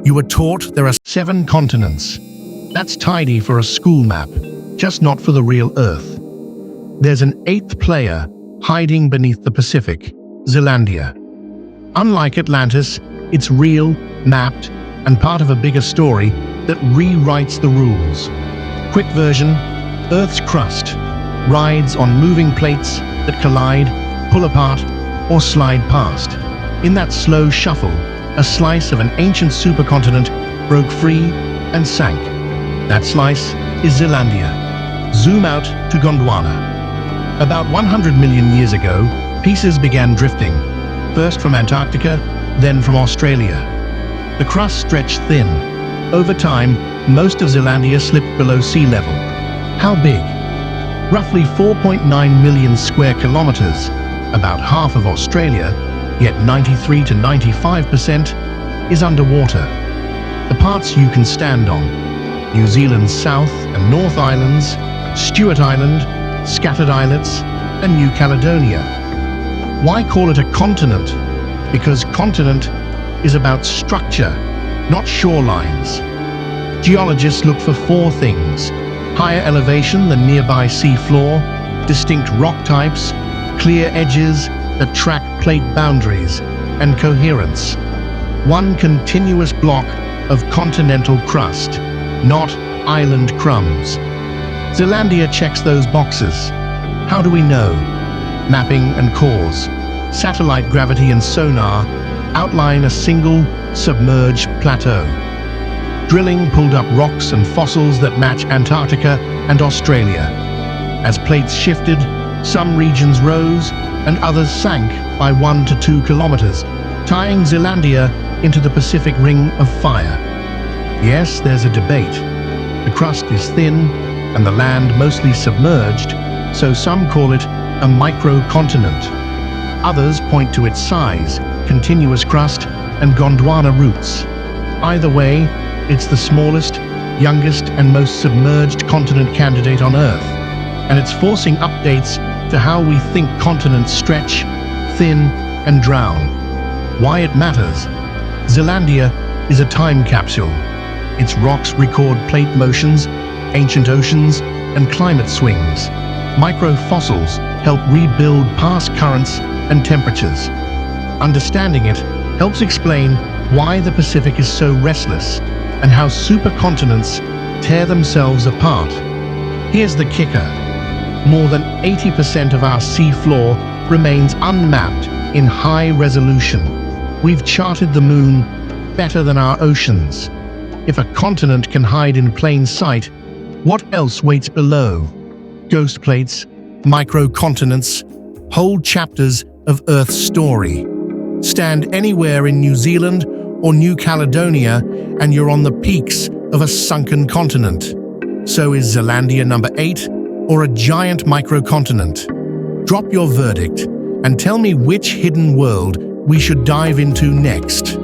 You were taught there are 7 continents. That's tidy for a school map, just not for the real Earth. There's an 8th player hiding beneath the Pacific, Zealandia. Unlike Atlantis, it's real, mapped, and part of a bigger story that rewrites the rules. Quick version: Earth's crust rides on moving plates that collide, pull apart, or slide past. In that slow shuffle, a slice of an ancient supercontinent broke free and sank. That slice is Zealandia. Zoom out to Gondwana. About 100 million years ago, pieces began drifting, first from Antarctica, then from Australia. The crust stretched thin. Over time, most of Zealandia slipped below sea level. How big? Roughly 4.9 million square kilometers, about half of Australia, yet 93 to 95% is underwater. The parts you can stand on: New Zealand's South and North Islands, Stewart Island, Scattered Islets, and New Caledonia. Why call it a continent? Because continent is about structure, not shorelines. Geologists look for 4 things: higher elevation than nearby sea floor, distinct rock types, clear edges that track plate boundaries, and coherence. One continuous block of continental crust, not island crumbs. Zealandia checks those boxes. How do we know? Mapping and cores, satellite gravity and sonar outline a single submerged plateau. Drilling pulled up rocks and fossils that match Antarctica and Australia. As plates shifted, some regions rose and others sank by 1 to 2 kilometers, tying Zealandia into the Pacific Ring of Fire. Yes, there's a debate. The crust is thin and the land mostly submerged, so some call it a microcontinent. Others point to its size, continuous crust, and Gondwana roots. Either way, it's the smallest, youngest, and most submerged continent candidate on Earth, and it's forcing updates to how we think continents stretch, thin, and drown. Why it matters? Zealandia is a time capsule. Its rocks record plate motions, ancient oceans, and climate swings. Microfossils help rebuild past currents and temperatures. Understanding it helps explain why the Pacific is so restless and how supercontinents tear themselves apart. Here's the kicker: more than 80% of our sea floor remains unmapped in high resolution. We've charted the moon better than our oceans. If a continent can hide in plain sight, what else waits below? Ghost plates, microcontinents, whole chapters of Earth's story. Stand anywhere in New Zealand or New Caledonia and you're on the peaks of a sunken continent. So is Zealandia number 8 or a giant microcontinent? Drop your verdict and tell me which hidden world we should dive into next.